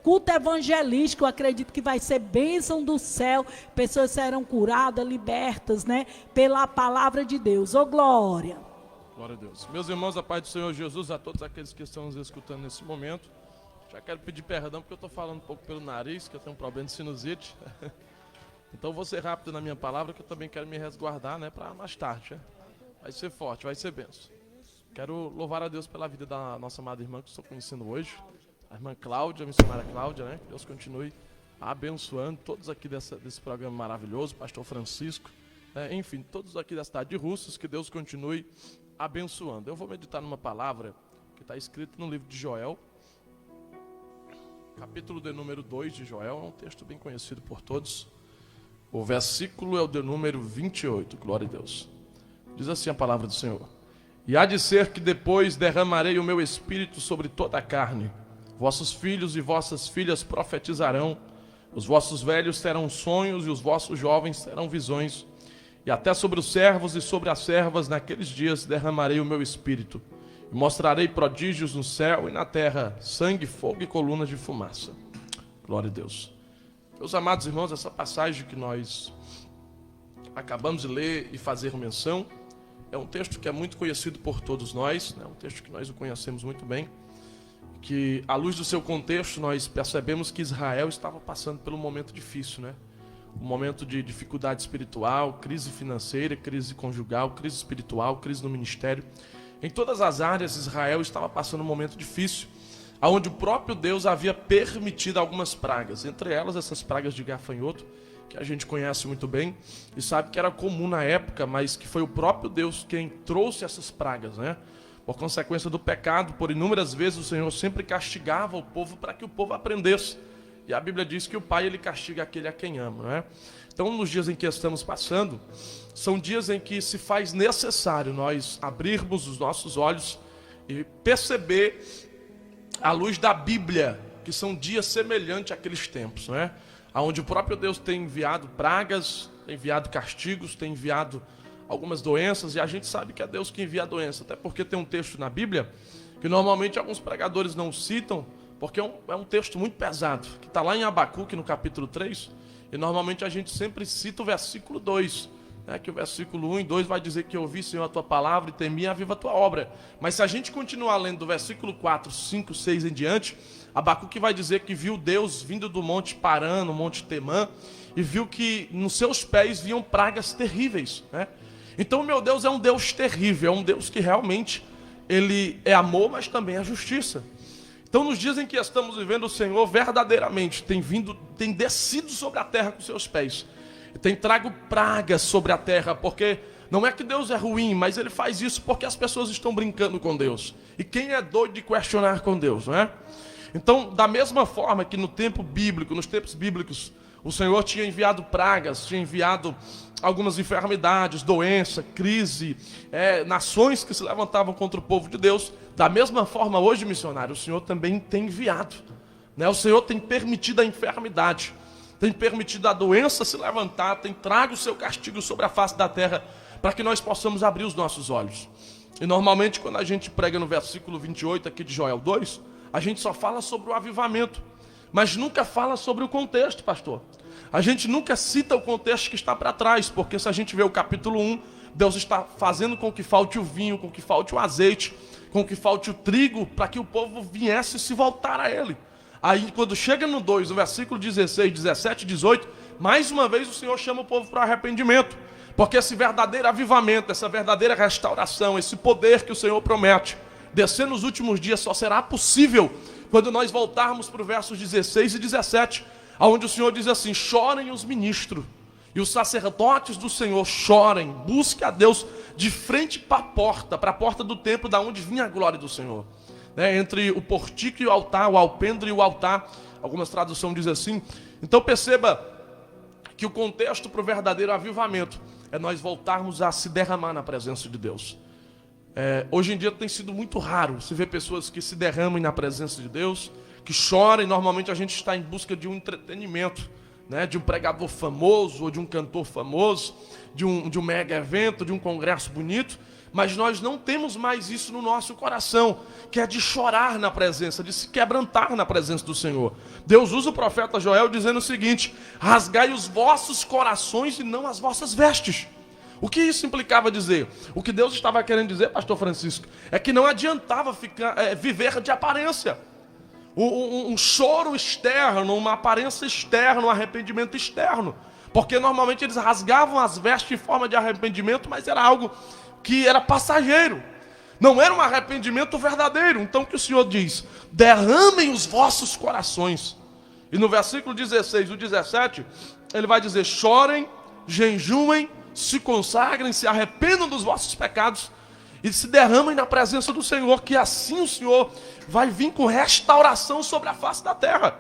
culto evangelístico, eu acredito que vai ser bênção do céu, pessoas serão curadas, libertas, né, pela palavra de Deus. Ô glória! Glória a Deus. Meus irmãos, a paz do Senhor Jesus, a todos aqueles que estão nos escutando nesse momento. Já quero pedir perdão porque eu estou falando um pouco pelo nariz, que eu tenho um problema de sinusite. Então vou ser rápido na minha palavra, que eu também quero me resguardar, né, para mais tarde. Né? Vai ser forte, vai ser benção. Quero louvar a Deus pela vida da nossa amada irmã que estou conhecendo hoje, a irmã Cláudia, a missionária Cláudia, né? Que Deus continue abençoando todos aqui desse programa maravilhoso, pastor Francisco, né? Enfim, todos aqui da cidade de Russas, que Deus continue abençoando. Eu vou meditar numa palavra que está escrita no livro de Joel, capítulo de número 2 de Joel, é um texto bem conhecido por todos. O versículo é o de número 28, glória a Deus. Diz assim a palavra do Senhor: E há de ser que depois derramarei o meu espírito sobre toda a carne. Vossos filhos e vossas filhas profetizarão, os vossos velhos terão sonhos e os vossos jovens terão visões. E até sobre os servos e sobre as servas naqueles dias derramarei o meu espírito. E mostrarei prodígios no céu e na terra, sangue, fogo e colunas de fumaça. Glória a Deus. Meus amados irmãos, essa passagem que nós acabamos de ler e fazer menção, é um texto que é muito conhecido por todos nós, né? Um texto que nós o conhecemos muito bem, que à luz do seu contexto nós percebemos que Israel estava passando por um momento difícil, né? Um momento de dificuldade espiritual, crise financeira, crise conjugal, crise espiritual, crise no ministério. Em todas as áreas Israel estava passando um momento difícil, onde o próprio Deus havia permitido algumas pragas, entre elas essas pragas de gafanhoto, que a gente conhece muito bem e sabe que era comum na época, mas que foi o próprio Deus quem trouxe essas pragas, né? Por consequência do pecado, por inúmeras vezes o Senhor sempre castigava o povo para que o povo aprendesse. E a Bíblia diz que o Pai, ele castiga aquele a quem ama, né? Então, nos dias em que estamos passando, são dias em que se faz necessário nós abrirmos os nossos olhos e perceber, à luz da Bíblia, que são dias semelhantes àqueles tempos, né? Onde o próprio Deus tem enviado pragas, tem enviado castigos, tem enviado algumas doenças, e a gente sabe que é Deus que envia a doença, até porque tem um texto na Bíblia, que normalmente alguns pregadores não citam, porque é um texto muito pesado, que está lá em Abacuque, no capítulo 3, e normalmente a gente sempre cita o versículo 2, né, que o versículo 1 e 2 vai dizer que eu ouvi, Senhor, a tua palavra e temi a viva a tua obra. Mas se a gente continuar lendo do versículo 4, 5, 6 em diante, Abacuque vai dizer que viu Deus vindo do monte Parã, no monte Temã, e viu que nos seus pés vinham pragas terríveis, né? Então, meu Deus é um Deus terrível, é um Deus que realmente, ele é amor, mas também é justiça. Então, nos dias em que estamos vivendo, o Senhor verdadeiramente tem descido sobre a terra com seus pés, tem trago pragas sobre a terra, porque não é que Deus é ruim, mas ele faz isso porque as pessoas estão brincando com Deus. E quem é doido de questionar com Deus, não é? Então, da mesma forma que no tempo bíblico, nos tempos bíblicos, o Senhor tinha enviado pragas, tinha enviado algumas enfermidades, doença, crise, nações que se levantavam contra o povo de Deus. Da mesma forma, hoje, missionário, o Senhor também tem enviado, né? O Senhor tem permitido a enfermidade, tem permitido a doença se levantar, tem trago o seu castigo sobre a face da terra, para que nós possamos abrir os nossos olhos. E normalmente, quando a gente prega no versículo 28 aqui de Joel 2, a gente só fala sobre o avivamento, mas nunca fala sobre o contexto, pastor. A gente nunca cita o contexto que está para trás, porque se a gente vê o capítulo 1, Deus está fazendo com que falte o vinho, com que falte o azeite, com que falte o trigo, para que o povo viesse se voltar a ele. Aí quando chega no 2, no versículo 16, 17 e 18, mais uma vez o Senhor chama o povo para arrependimento, porque esse verdadeiro avivamento, essa verdadeira restauração, esse poder que o Senhor promete, descer nos últimos dias só será possível quando nós voltarmos para os versos 16 e 17, onde o Senhor diz assim: chorem os ministros e os sacerdotes do Senhor, chorem, busquem a Deus de frente para a porta do templo, da onde vinha a glória do Senhor, né? Entre o portico e o altar, o alpendre e o altar, algumas traduções dizem assim. Então perceba que o contexto para o verdadeiro avivamento é nós voltarmos a se derramar na presença de Deus. Hoje em dia tem sido muito raro se ver pessoas que se derramem na presença de Deus, que choram. Normalmente a gente está em busca de um entretenimento, né? De um pregador famoso, ou de um cantor famoso, de um mega evento, de um congresso bonito, Mas nós não temos mais isso no nosso coração, que é de chorar na presença, de se quebrantar na presença do Senhor. Deus usa o profeta Joel dizendo o seguinte: rasgai os vossos corações e não as vossas vestes. O que isso implicava dizer? O que Deus estava querendo dizer, pastor Francisco, é que não adiantava viver de aparência. Um choro externo, uma aparência externa, um arrependimento externo. Porque normalmente eles rasgavam as vestes em forma de arrependimento, mas era algo que era passageiro. Não era um arrependimento verdadeiro. Então o que o Senhor diz? Derramem os vossos corações. E no versículo 16 e 17, ele vai dizer: chorem, jejuem, se consagrem, se arrependam dos vossos pecados e se derramem na presença do Senhor, que assim o Senhor vai vir com restauração sobre a face da terra.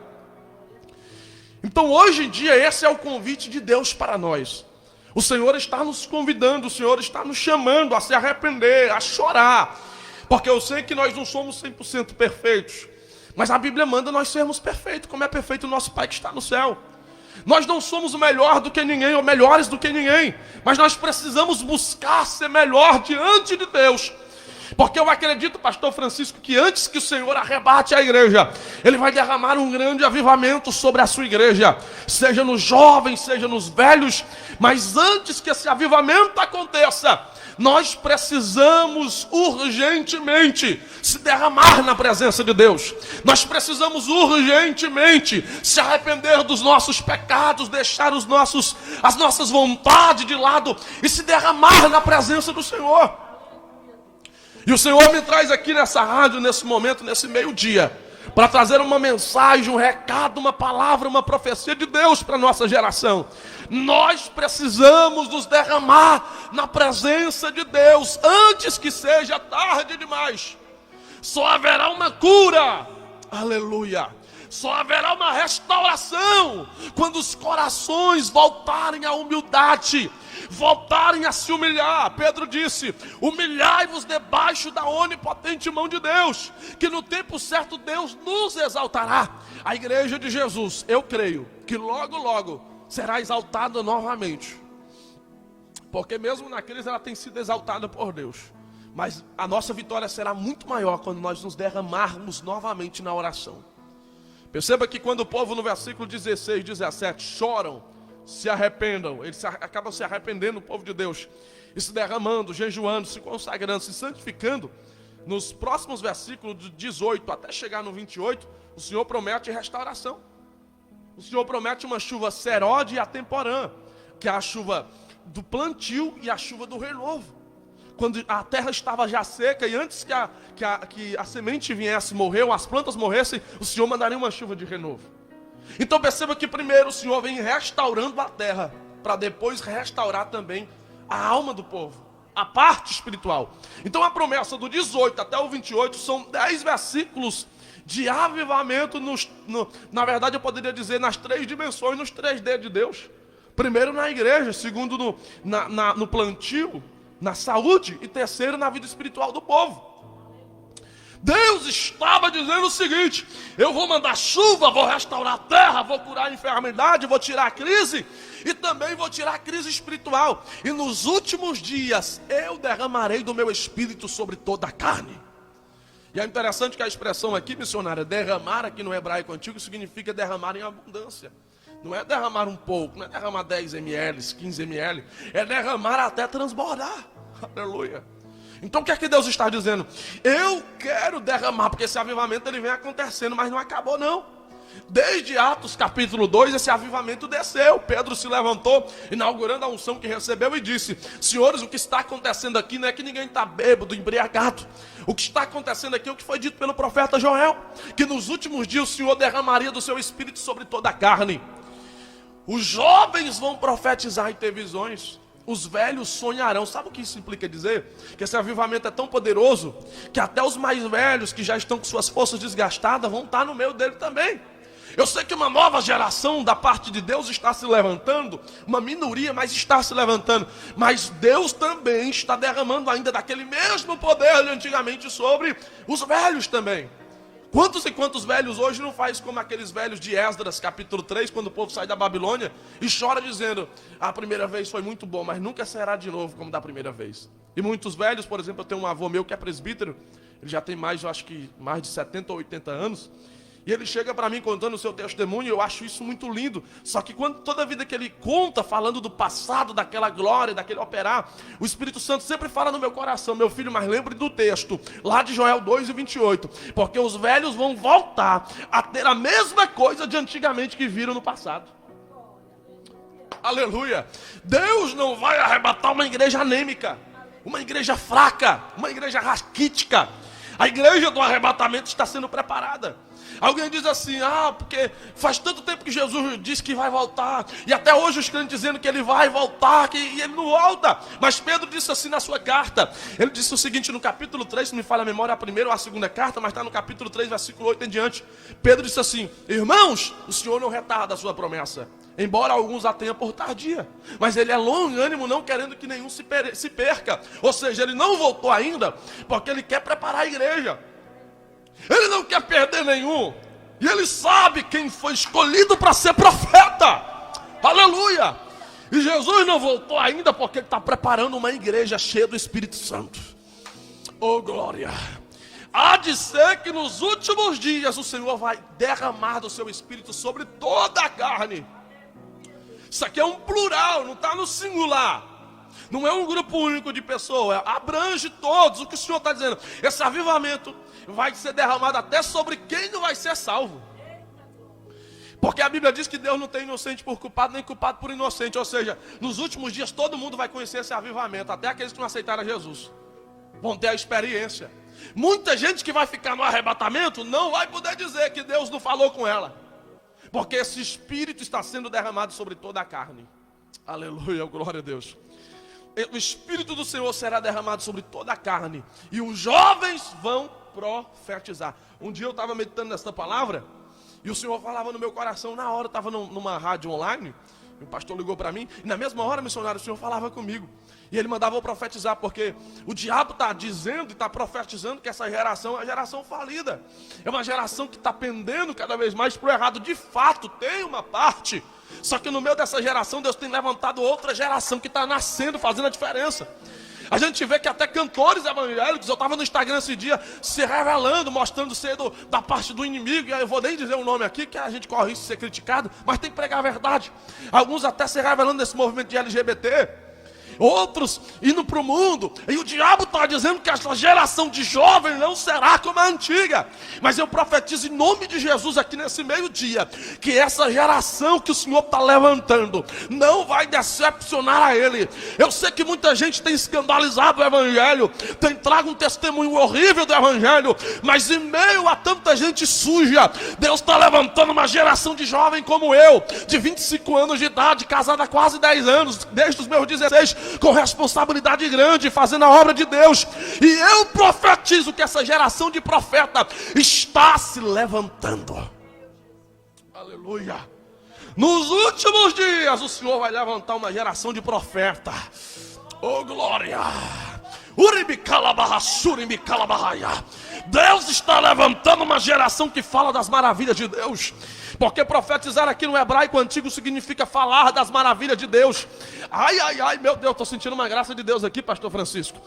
Então hoje em dia esse é o convite de Deus para nós. O Senhor está nos convidando, o Senhor está nos chamando a se arrepender, a chorar. Porque eu sei que nós não somos 100% perfeitos, mas a Bíblia manda nós sermos perfeitos, como é perfeito o nosso Pai que está no céu. Nós não somos melhor do que ninguém, ou melhores do que ninguém, mas nós precisamos buscar ser melhor diante de Deus. Porque eu acredito, pastor Francisco, que antes que o Senhor arrebate a igreja, Ele vai derramar um grande avivamento sobre a sua igreja, seja nos jovens, seja nos velhos. Mas antes que esse avivamento aconteça, nós precisamos urgentemente se derramar na presença de Deus. Nós precisamos urgentemente se arrepender dos nossos pecados, deixar as nossas vontades de lado e se derramar na presença do Senhor. E o Senhor me traz aqui nessa rádio, nesse momento, nesse meio-dia, para trazer uma mensagem, um recado, uma palavra, uma profecia de Deus para a nossa geração. Nós precisamos nos derramar na presença de Deus antes que seja tarde demais. Só haverá uma cura, aleluia. Só haverá uma restauração quando os corações voltarem à humildade, voltarem a se humilhar. Pedro disse: humilhai-vos debaixo da onipotente mão de Deus, que no tempo certo Deus nos exaltará. A igreja de Jesus, eu creio que logo, logo será exaltada novamente, porque mesmo na crise ela tem sido exaltada por Deus. Mas a nossa vitória será muito maior quando nós nos derramarmos novamente na oração. Perceba que quando o povo no versículo 16, 17 choram, se arrependam, eles acabam se arrependendo, o povo de Deus, e se derramando, jejuando, se consagrando, se santificando. Nos próximos versículos de 18 até chegar no 28, o Senhor promete restauração. O Senhor promete uma chuva serode e atemporã, que é a chuva do plantio e a chuva do renovo. Quando a terra estava já seca e antes que a semente viesse, morreu, as plantas morressem, o Senhor mandaria uma chuva de renovo. Então perceba que primeiro o Senhor vem restaurando a terra, para depois restaurar também a alma do povo, a parte espiritual. Então a promessa do 18 até o 28 são 10 versículos de avivamento, na verdade eu poderia dizer nas 3 dimensões, nos 3D de Deus. Primeiro na igreja, segundo no plantio, na saúde, e terceiro na vida espiritual do povo. Deus estava dizendo o seguinte: eu vou mandar chuva, vou restaurar a terra, vou curar a enfermidade, vou tirar a crise, e também vou tirar a crise espiritual. E nos últimos dias eu derramarei do meu espírito sobre toda a carne. E é interessante que a expressão aqui, missionária, derramar aqui no hebraico antigo, significa derramar em abundância. Não é derramar um pouco, não é derramar 10 ml, 15 ml, é derramar até transbordar. Aleluia. Então o que é que Deus está dizendo? Eu quero derramar, porque esse avivamento ele vem acontecendo, mas não acabou não. Desde Atos capítulo 2, esse avivamento desceu. Pedro se levantou, inaugurando a unção que recebeu, e disse: senhores, o que está acontecendo aqui não é que ninguém está bêbado, embriagado. O que está acontecendo aqui é o que foi dito pelo profeta Joel, que nos últimos dias o Senhor derramaria do seu espírito sobre toda a carne. Os jovens vão profetizar e ter visões. Os velhos sonharão. Sabe o que isso implica dizer? Que esse avivamento é tão poderoso que até os mais velhos, que já estão com suas forças desgastadas, vão estar no meio dele também. Eu sei que uma nova geração da parte de Deus está se levantando, uma minoria, mas está se levantando. Mas Deus também está derramando ainda daquele mesmo poder de antigamente sobre os velhos também. Quantos e quantos velhos hoje não faz como aqueles velhos de Esdras, capítulo 3, quando o povo sai da Babilônia e chora dizendo: a primeira vez foi muito bom, mas nunca será de novo como da primeira vez. E muitos velhos, por exemplo, eu tenho um avô meu que é presbítero, ele já tem mais, eu acho que mais de 70 ou 80 anos, e ele chega para mim contando o seu testemunho, e eu acho isso muito lindo. Só que toda vida que ele conta, falando do passado, daquela glória, daquele operar, o Espírito Santo sempre fala no meu coração: meu filho, mas lembre do texto, lá de Joel 2:28, porque os velhos vão voltar a ter a mesma coisa de antigamente que viram no passado. Aleluia! Deus não vai arrebatar uma igreja anêmica, uma igreja fraca, uma igreja raquítica. A igreja do arrebatamento está sendo preparada. Alguém diz assim: porque faz tanto tempo que Jesus disse que vai voltar, e até hoje os crentes dizendo que ele vai voltar, e ele não volta. Mas Pedro disse assim na sua carta, ele disse o seguinte no capítulo 3, se me falha a memória, a primeira ou a segunda carta, mas está no capítulo 3, versículo 8 em diante. Pedro disse assim: irmãos, o Senhor não retarda a sua promessa, embora alguns a tenham por tardia, mas ele é longânimo, não querendo que nenhum se perca. Ou seja, ele não voltou ainda, porque ele quer preparar a igreja. Ele não quer perder nenhum. E ele sabe quem foi escolhido para ser profeta. Aleluia. E Jesus não voltou ainda porque ele está preparando uma igreja cheia do Espírito Santo. Oh, glória. Há de ser que nos últimos dias o Senhor vai derramar do seu Espírito sobre toda a carne. Isso aqui é um plural, não está no singular. Não é um grupo único de pessoas, abrange todos. O que o Senhor está dizendo? Esse avivamento vai ser derramado até sobre quem não vai ser salvo. Porque a Bíblia diz que Deus não tem inocente por culpado, nem culpado por inocente. Ou seja, nos últimos dias todo mundo vai conhecer esse avivamento, até aqueles que não aceitaram a Jesus. Vão ter a experiência. Muita gente que vai ficar no arrebatamento não vai poder dizer que Deus não falou com ela. Porque esse Espírito está sendo derramado sobre toda a carne. Aleluia, glória a Deus. O Espírito do Senhor será derramado sobre toda a carne, e os jovens vão profetizar. Um dia eu estava meditando nesta palavra, e o Senhor falava no meu coração. Na hora eu estava numa rádio online, o pastor ligou para mim, e na mesma hora, missionário, o Senhor falava comigo. E ele mandava eu profetizar, porque o diabo está dizendo e está profetizando que essa geração é uma geração falida. É uma geração que está pendendo cada vez mais para o errado. De fato, tem uma parte. Só que no meio dessa geração, Deus tem levantado outra geração que está nascendo, fazendo a diferença. A gente vê que até cantores evangélicos, eu estava no Instagram esse dia, se revelando, mostrando cedo da parte do inimigo. E eu vou nem dizer o nome aqui, que a gente corre risco de ser criticado, mas tem que pregar a verdade. Alguns até se revelando nesse movimento de LGBT. Outros indo para o mundo, e o diabo está dizendo que essa geração de jovens não será como a antiga. Mas eu profetizo em nome de Jesus aqui nesse meio-dia, que essa geração que o Senhor está levantando não vai decepcionar a Ele. Eu sei que muita gente tem escandalizado o Evangelho, tem trago um testemunho horrível do Evangelho, mas em meio a tanta gente suja, Deus está levantando uma geração de jovem como eu, de 25 anos de idade, casada há quase 10 anos, desde os meus 16, com responsabilidade grande, fazendo a obra de Deus. E eu profetizo que essa geração de profeta está se levantando. Aleluia. Nos últimos dias o Senhor vai levantar uma geração de profeta. Oh, glória. Deus está levantando uma geração que fala das maravilhas de Deus. Porque profetizar aqui no hebraico antigo significa falar das maravilhas de Deus. Ai, ai, ai, meu Deus, estou sentindo uma graça de Deus aqui, pastor Francisco.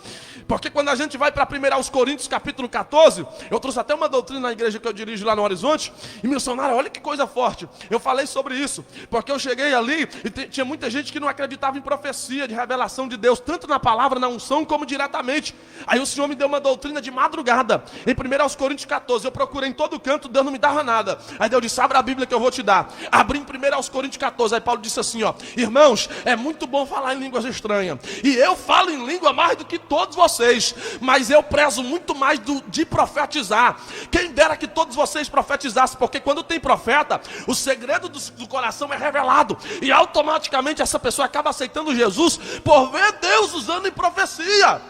Porque quando a gente vai para 1 Coríntios capítulo 14, eu trouxe até uma doutrina na igreja que eu dirijo lá no Horizonte, e missionário, olha que coisa forte. Eu falei sobre isso, porque eu cheguei ali e tinha muita gente que não acreditava em profecia, de revelação de Deus, tanto na palavra, na unção, como diretamente. Aí o Senhor me deu uma doutrina de madrugada, em 1 Coríntios 14, eu procurei em todo canto, Deus não me dava nada. Aí Deus disse: abre a Bíblia que eu vou te dar. Abri em 1 Coríntios 14, aí Paulo disse assim, ó: irmãos, é muito bom falar em línguas estranhas, e eu falo em língua mais do que todos vocês, mas eu prezo muito mais de profetizar. Quem dera que todos vocês profetizassem, porque quando tem profeta, o segredo do coração é revelado, e automaticamente essa pessoa acaba aceitando Jesus, por ver Deus usando em profecia.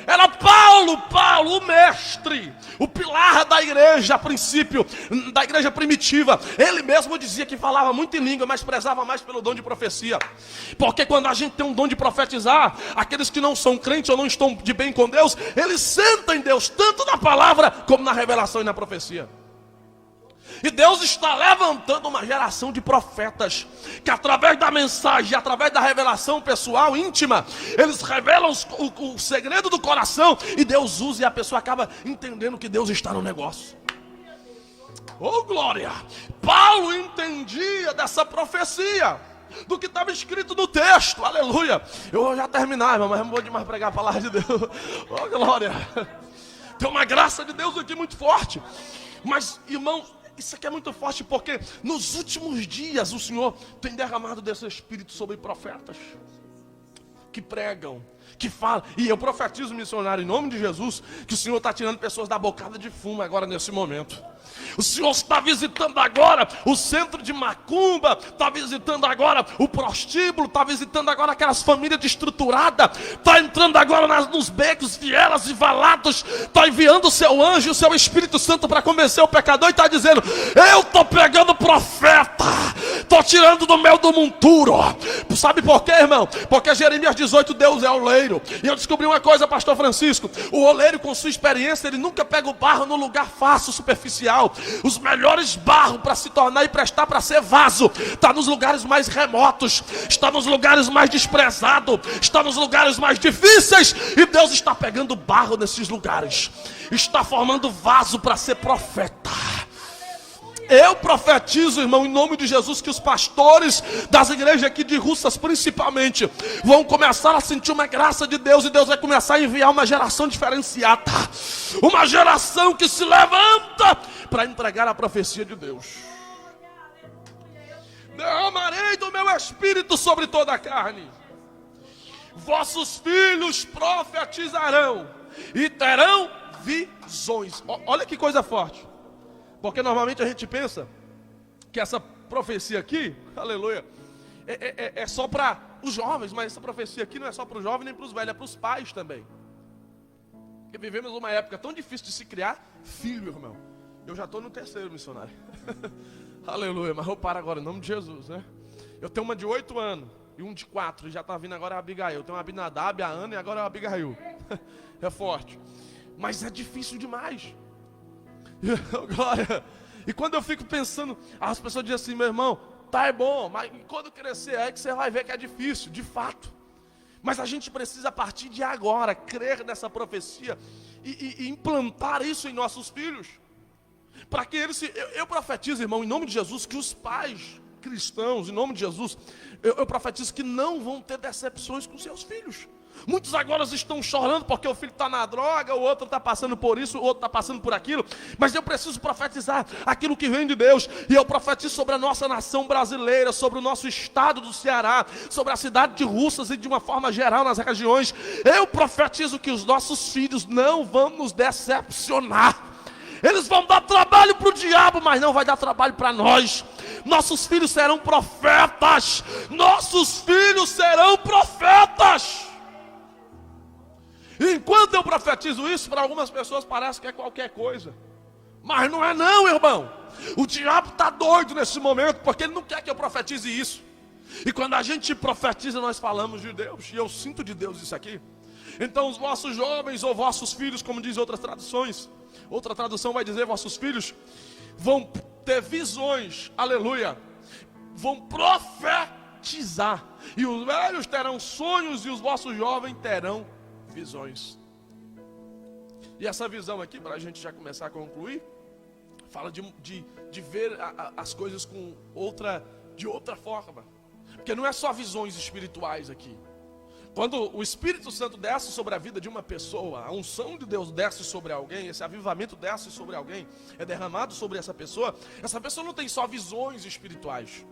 Era Paulo, o mestre, o pilar da igreja, a princípio, da igreja primitiva. Ele mesmo dizia que falava muito em língua, mas prezava mais pelo dom de profecia. Porque quando a gente tem um dom de profetizar, aqueles que não são crentes ou não estão de bem com Deus, eles sentem Deus tanto na palavra como na revelação e na profecia. E Deus está levantando uma geração de profetas que através da mensagem, através da revelação pessoal, íntima, eles revelam o segredo do coração e Deus usa e a pessoa acaba entendendo que Deus está no negócio. Oh glória! Paulo entendia dessa profecia, do que estava escrito no texto, aleluia. Eu vou já terminar, irmão, mas não vou demais pregar a palavra de Deus. Oh glória! Tem uma graça de Deus aqui muito forte. Mas irmãos, isso aqui é muito forte porque nos últimos dias o Senhor tem derramado desse Espírito sobre profetas que pregam, que falam. E eu profetizo, missionário, em nome de Jesus, que o Senhor está tirando pessoas da bocada de fumo agora nesse momento. O Senhor está visitando agora o centro de macumba, está visitando agora o prostíbulo, está visitando agora aquelas famílias destruturadas, está entrando agora nos becos, vielas e valados, está enviando o seu anjo, o seu Espírito Santo para convencer o pecador e está dizendo: eu estou pegando profeta, estou tirando do meio do monturo. Sabe por quê, irmão? Porque Jeremias 18, Deus é oleiro. E eu descobri uma coisa, pastor Francisco: o oleiro, com sua experiência, ele nunca pega o barro no lugar fácil, superficial. Os melhores barros para se tornar e prestar para ser vaso está nos lugares mais remotos, está nos lugares mais desprezados, está nos lugares mais difíceis. E Deus está pegando barro nesses lugares, está formando vaso para ser profeta. Eu profetizo, irmão, em nome de Jesus, que os pastores das igrejas aqui de Russas principalmente vão começar a sentir uma graça de Deus, e Deus vai começar a enviar uma geração diferenciada, uma geração que se levanta para entregar a profecia de Deus. Derramarei do meu Espírito sobre toda a carne, vossos filhos profetizarão e terão visões. Olha que coisa forte. Porque normalmente a gente pensa que essa profecia aqui, aleluia, é só para os jovens, mas essa profecia aqui não é só para os jovens nem para os velhos, é para os pais também. Porque vivemos uma época tão difícil de se criar filho, irmão. Eu já estou no terceiro, missionário. Aleluia, mas vou parar agora em nome de Jesus, né? Eu tenho uma de 8 anos e um de 4, e já está vindo agora a Abigail. Eu tenho a Abinadab, a Ana e agora a Abigail. É forte. Mas é difícil demais. Glória. E quando eu fico pensando, as pessoas dizem assim: meu irmão, tá, é bom, mas quando crescer é que você vai ver que é difícil, de fato. Mas a gente precisa, a partir de agora, crer nessa profecia e implantar isso em nossos filhos, para que eles eu profetizo, irmão, em nome de Jesus, que os pais cristãos, em nome de Jesus, eu profetizo que não vão ter decepções com seus filhos. Muitos agora estão chorando porque o filho está na droga, o outro está passando por isso, o outro está passando por aquilo. Mas eu preciso profetizar aquilo que vem de Deus. E eu profetizo sobre a nossa nação brasileira, sobre o nosso estado do Ceará, sobre a cidade de Russas e de uma forma geral nas regiões. Eu profetizo que os nossos filhos não vão nos decepcionar. Eles vão dar trabalho para o diabo, mas não vai dar trabalho para nós. Nossos filhos serão profetas. Nossos filhos serão profetas. Enquanto eu profetizo isso, para algumas pessoas parece que é qualquer coisa. Mas não é não, irmão. O diabo está doido nesse momento, porque ele não quer que eu profetize isso. E quando a gente profetiza, nós falamos de Deus. E eu sinto de Deus isso aqui. Então os vossos jovens ou vossos filhos, como diz outras traduções, outra tradução vai dizer: vossos filhos vão ter visões, aleluia, vão profetizar. E os velhos terão sonhos e os vossos jovens terão visões. E essa visão aqui, para a gente já começar a concluir, fala de ver as coisas de outra forma. Porque não é só visões espirituais aqui. Quando o Espírito Santo desce sobre a vida de uma pessoa, a unção de Deus desce sobre alguém, esse avivamento desce sobre alguém, é derramado sobre essa pessoa não tem só visões espirituais.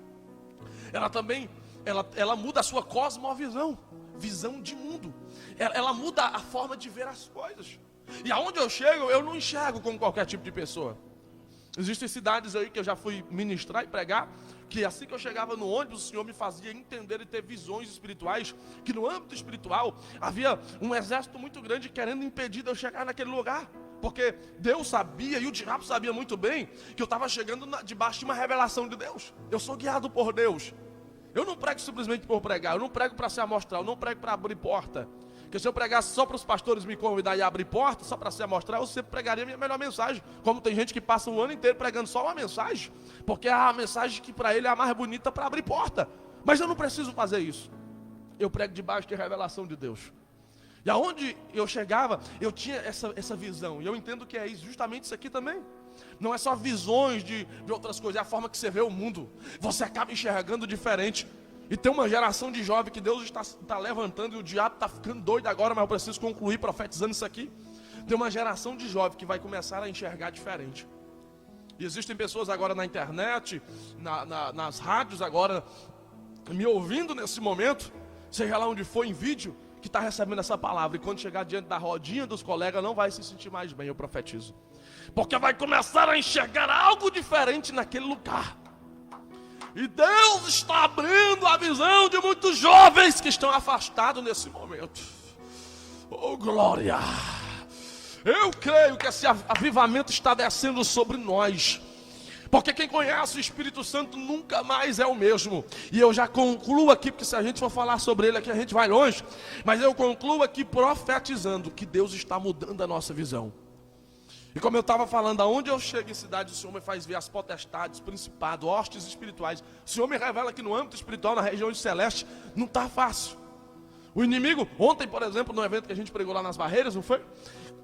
Ela também, ela muda a sua cosmovisão, visão de mundo. Ela muda a forma de ver as coisas. E aonde eu chego, eu não enxergo como qualquer tipo de pessoa. Existem cidades aí que eu já fui ministrar e pregar, que assim que eu chegava no ônibus, o Senhor me fazia entender e ter visões espirituais, que no âmbito espiritual havia um exército muito grande querendo impedir de eu chegar naquele lugar. Porque Deus sabia, e o diabo sabia muito bem, que eu estava chegando debaixo de uma revelação de Deus. Eu sou guiado por Deus. Eu não prego simplesmente por pregar, eu não prego para se amostrar, eu não prego para abrir porta. Porque se eu pregasse só para os pastores me convidar e abrir porta, só para se amostrar, eu sempre pregaria a minha melhor mensagem. Como tem gente que passa o ano inteiro pregando só uma mensagem, porque é a mensagem que para ele é a mais bonita para abrir porta. Mas eu não preciso fazer isso. Eu prego debaixo de revelação de Deus. E aonde eu chegava, eu tinha essa visão. E eu entendo que é justamente isso aqui também. Não é só visões de outras coisas, é a forma que você vê o mundo. Você acaba enxergando diferente. E tem uma geração de jovens que Deus está levantando, e o diabo está ficando doido agora, mas eu preciso concluir profetizando isso aqui. Tem uma geração de jovens que vai começar a enxergar diferente. E existem pessoas agora na internet, nas rádios agora, me ouvindo nesse momento, seja lá onde for em vídeo, que está recebendo essa palavra. E quando chegar diante da rodinha dos colegas, não vai se sentir mais bem, eu profetizo. Porque vai começar a enxergar algo diferente naquele lugar. E Deus está abrindo a visão de muitos jovens que estão afastados nesse momento. Oh, glória! Eu creio que esse avivamento está descendo sobre nós. Porque quem conhece o Espírito Santo nunca mais é o mesmo. E eu já concluo aqui, porque se a gente for falar sobre ele aqui, a gente vai longe. Mas eu concluo aqui profetizando que Deus está mudando a nossa visão. E como eu estava falando, aonde eu chego em cidade, o Senhor me faz ver as potestades, principados, hostes espirituais. O Senhor me revela que no âmbito espiritual, na região de Celeste, não está fácil. O inimigo, ontem, por exemplo, no evento que a gente pregou lá nas Barreiras, não foi?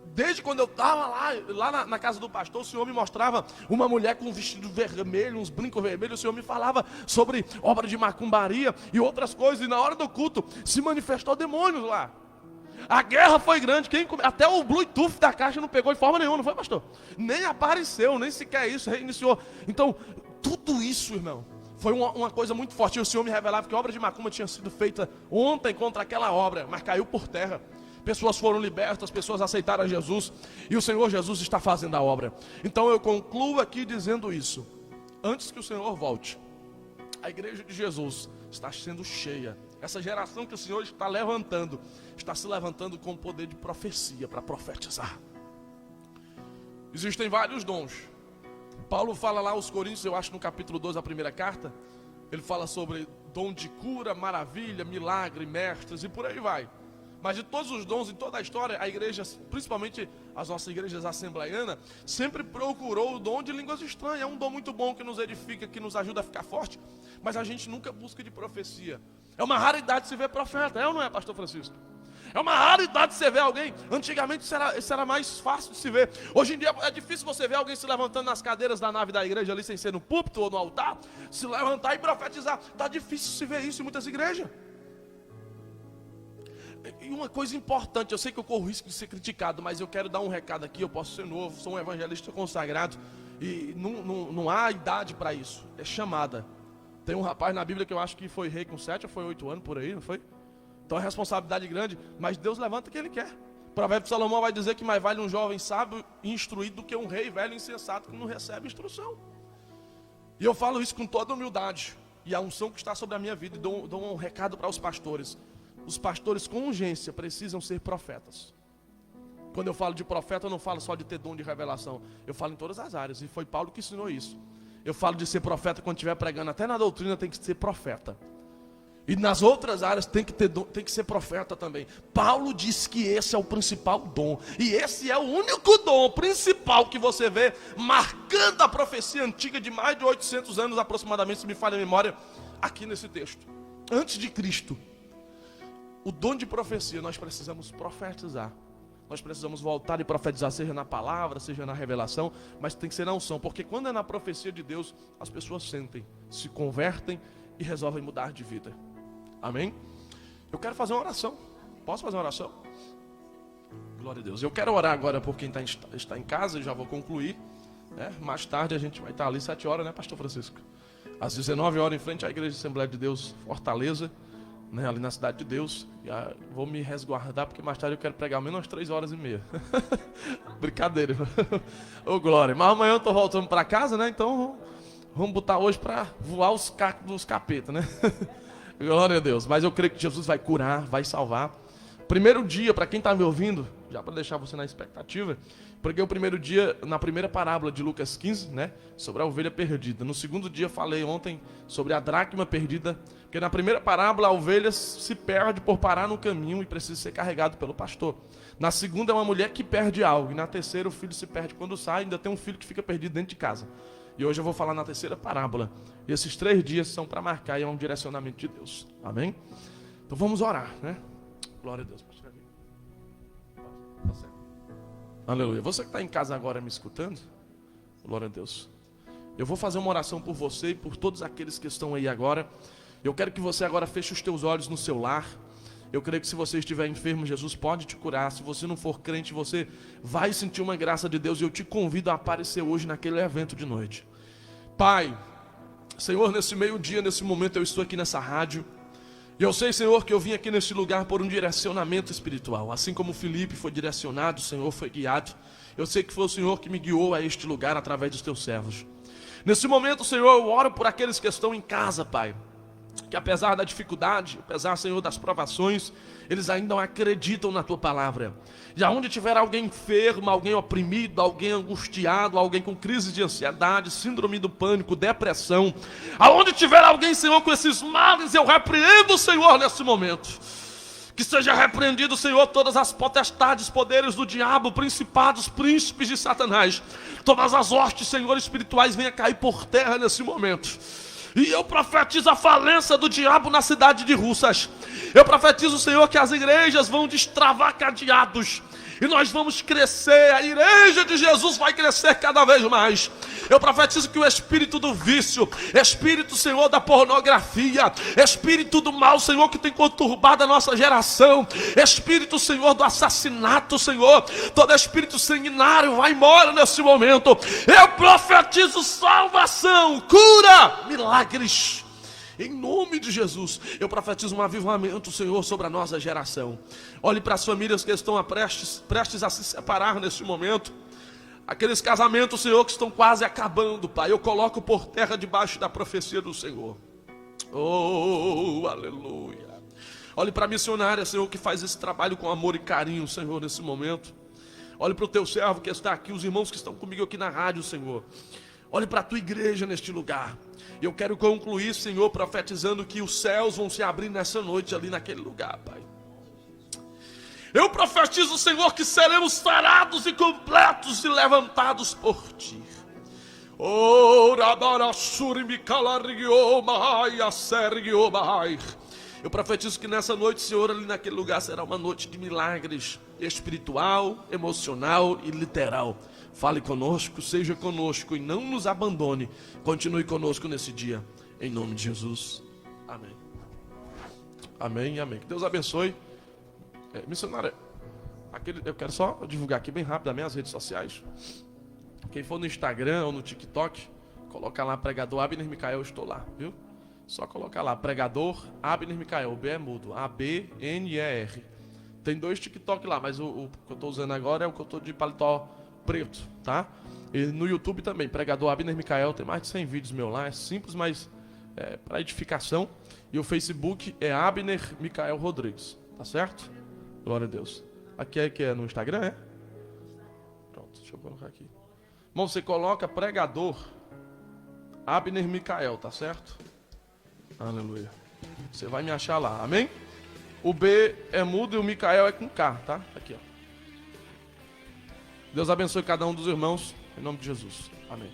Desde quando eu estava lá na casa do pastor, o Senhor me mostrava uma mulher com um vestido vermelho, uns brincos vermelhos. O Senhor me falava sobre obra de macumbaria e outras coisas. E na hora do culto, se manifestou demônios lá. A guerra foi grande, até o Bluetooth da caixa não pegou de forma nenhuma, não foi, pastor? Nem apareceu, nem sequer isso, reiniciou. Então, tudo isso, irmão, foi uma coisa muito forte. E o Senhor me revelava que a obra de macumba tinha sido feita ontem contra aquela obra, mas caiu por terra. Pessoas foram libertas, pessoas aceitaram a Jesus, e o Senhor Jesus está fazendo a obra. Então eu concluo aqui dizendo isso. Antes que o Senhor volte, a igreja de Jesus está sendo cheia. Essa geração que o Senhor está levantando, está se levantando com o poder de profecia para profetizar. Existem vários dons. Paulo fala lá aos Coríntios, eu acho no capítulo 2 da primeira carta, ele fala sobre dom de cura, maravilha, milagre, mestres e por aí vai. Mas de todos os dons, em toda a história, a igreja, principalmente as nossas igrejas assembleianas, sempre procurou o dom de línguas estranhas. É um dom muito bom que nos edifica, que nos ajuda a ficar forte, mas a gente nunca busca de profecia. É uma raridade se ver profeta, é ou não é, pastor Francisco? É uma raridade você ver alguém. Antigamente isso era mais fácil de se ver. Hoje em dia é difícil você ver alguém se levantando nas cadeiras da nave da igreja ali, sem ser no púlpito ou no altar, se levantar e profetizar. Está difícil se ver isso em muitas igrejas. E uma coisa importante, eu sei que eu corro risco de ser criticado, mas eu quero dar um recado aqui. Eu posso ser novo, sou um evangelista consagrado, e não há idade para isso, é chamada. Tem um rapaz na Bíblia que eu acho que foi rei com 7 ou foi 8 anos por aí, não foi? Então é responsabilidade grande, mas Deus levanta quem Ele quer. O provérbio de Salomão vai dizer que mais vale um jovem sábio e instruído do que um rei velho e insensato que não recebe instrução. E eu falo isso com toda humildade, e a unção que está sobre a minha vida, e dou um recado para os pastores. Os pastores com urgência precisam ser profetas. Quando eu falo de profeta, eu não falo só de ter dom de revelação, eu falo em todas as áreas, e foi Paulo que ensinou isso. Eu falo de ser profeta quando estiver pregando, até na doutrina tem que ser profeta. E nas outras áreas tem que ser profeta também. Paulo disse que esse é o principal dom. E esse é o único dom principal que você vê marcando a profecia antiga de mais de 800 anos aproximadamente, se me falha a memória, aqui nesse texto. Antes de Cristo. O dom de profecia, nós precisamos profetizar. Nós precisamos voltar e profetizar, seja na palavra, seja na revelação, mas tem que ser na unção, porque quando é na profecia de Deus, as pessoas sentem, se convertem e resolvem mudar de vida. Amém? Eu quero fazer uma oração. Posso fazer uma oração? Glória a Deus. Eu quero orar agora por quem está em casa, e já vou concluir. Né? Mais tarde a gente vai estar ali 7 horas, né, pastor Francisco? Às 19 horas em frente à Igreja de Assembleia de Deus, Fortaleza. né, ali na Cidade de Deus. Vou me resguardar, porque mais tarde eu quero pregar menos 3h30. Brincadeira. Ô, glória. Mas amanhã eu tô voltando para casa, né? Então vamos botar hoje para voar os cacos dos capetas, né? Glória a Deus. Mas eu creio que Jesus vai curar, vai salvar. Primeiro dia, para quem está me ouvindo, já para deixar você na expectativa, porque o primeiro dia, na primeira parábola de Lucas 15, né, sobre a ovelha perdida. No segundo dia, falei ontem sobre a dracma perdida, porque na primeira parábola a ovelha se perde por parar no caminho e precisa ser carregado pelo pastor. Na segunda é uma mulher que perde algo, e na terceira o filho se perde quando sai, ainda tem um filho que fica perdido dentro de casa. E hoje eu vou falar na terceira parábola. E esses 3 dias são para marcar e é um direcionamento de Deus. Amém? Então vamos orar, né? Glória a Deus. Tá certo. Aleluia. Você que está em casa agora me escutando, glória a Deus. Eu vou fazer uma oração por você e por todos aqueles que estão aí agora. Eu quero que você agora feche os teus olhos no seu lar. Eu creio que se você estiver enfermo, Jesus pode te curar. Se você não for crente, você vai sentir uma graça de Deus. E eu te convido a aparecer hoje naquele evento de noite. Pai, Senhor, nesse meio-dia, nesse momento eu estou aqui nessa rádio. E eu sei, Senhor, que eu vim aqui nesse lugar por um direcionamento espiritual. Assim como Felipe foi direcionado, o Senhor foi guiado. Eu sei que foi o Senhor que me guiou a este lugar através dos teus servos. Nesse momento, Senhor, eu oro por aqueles que estão em casa, Pai. Que apesar da dificuldade, apesar, Senhor, das provações, eles ainda acreditam na Tua palavra. E aonde tiver alguém enfermo, alguém oprimido, alguém angustiado, alguém com crise de ansiedade, síndrome do pânico, depressão, aonde tiver alguém, Senhor, com esses males, eu repreendo, Senhor, nesse momento. Que seja repreendido, Senhor, todas as potestades, poderes do diabo, principados, príncipes de Satanás. Todas as hostes, Senhor, espirituais, venham cair por terra nesse momento. E eu profetizo a falência do diabo na cidade de Russas. Eu profetizo, Senhor, que as igrejas vão destravar cadeados. E nós vamos crescer, a igreja de Jesus vai crescer cada vez mais. Eu profetizo que o espírito do vício, espírito, Senhor, da pornografia, espírito do mal, Senhor, que tem conturbado a nossa geração, espírito, Senhor, do assassinato, Senhor, todo espírito sanguinário vai embora nesse momento. Eu profetizo salvação, cura, milagres. Em nome de Jesus, eu profetizo um avivamento, Senhor, sobre a nossa geração. Olhe para as famílias que estão prestes a se separar neste momento. Aqueles casamentos, Senhor, que estão quase acabando, Pai. Eu coloco por terra debaixo da profecia do Senhor. Oh, aleluia. Olhe para a missionária, Senhor, que faz esse trabalho com amor e carinho, Senhor, nesse momento. Olhe para o teu servo que está aqui, os irmãos que estão comigo aqui na rádio, Senhor. Olhe para a tua igreja neste lugar. Eu quero concluir, Senhor, profetizando que os céus vão se abrir nessa noite ali naquele lugar, Pai. Eu profetizo, Senhor, que seremos sarados e completos e levantados por Ti. Eu profetizo que nessa noite, Senhor, ali naquele lugar será uma noite de milagres espiritual, emocional e literal. Fale conosco, seja conosco e não nos abandone. Continue conosco nesse dia, em nome de Jesus. Amém. Amém e amém. Que Deus abençoe. Missionária, eu quero só divulgar aqui bem rápido as minhas redes sociais. Quem for no Instagram ou no TikTok, coloca lá pregador Abner Micael, eu estou lá, viu? Só colocar lá, pregador Abner Micael, o B é mudo, A-B-N-E-R. Tem 2 TikTok lá, mas o que eu estou usando agora é o que eu estou de paletó preto, tá? E no YouTube também, pregador Abner Micael, tem mais de 100 vídeos meu lá, é simples, mas é para edificação. E o Facebook é Abner Micael Rodrigues, tá certo? Glória a Deus. Aqui é no Instagram, é? Pronto, deixa eu colocar aqui. Irmão, você coloca pregador Abner Micael, tá certo? Aleluia. Você vai me achar lá, amém? O B é mudo e o Micael é com K, tá? Aqui, ó. Deus abençoe cada um dos irmãos, em nome de Jesus. Amém.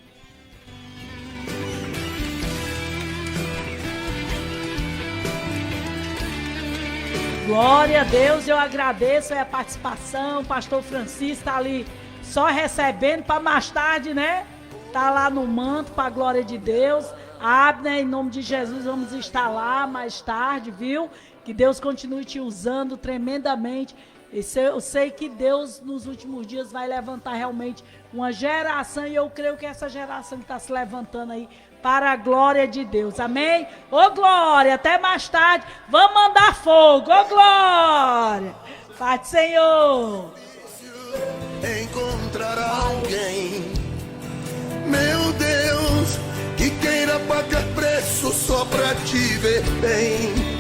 Glória a Deus, eu agradeço a participação. O pastor Francisco está ali só recebendo para mais tarde, né? Está lá no manto para a glória de Deus. Abner, em nome de Jesus, vamos estar lá mais tarde, viu? Que Deus continue te usando tremendamente. Eu sei que Deus nos últimos dias vai levantar realmente uma geração, e eu creio que essa geração que está se levantando aí para a glória de Deus. Amém? Ô glória, até mais tarde. Vamos mandar fogo. Ô glória. Pai do Senhor. Encontrará alguém, meu Deus, que queira pagar preço só pra te ver bem.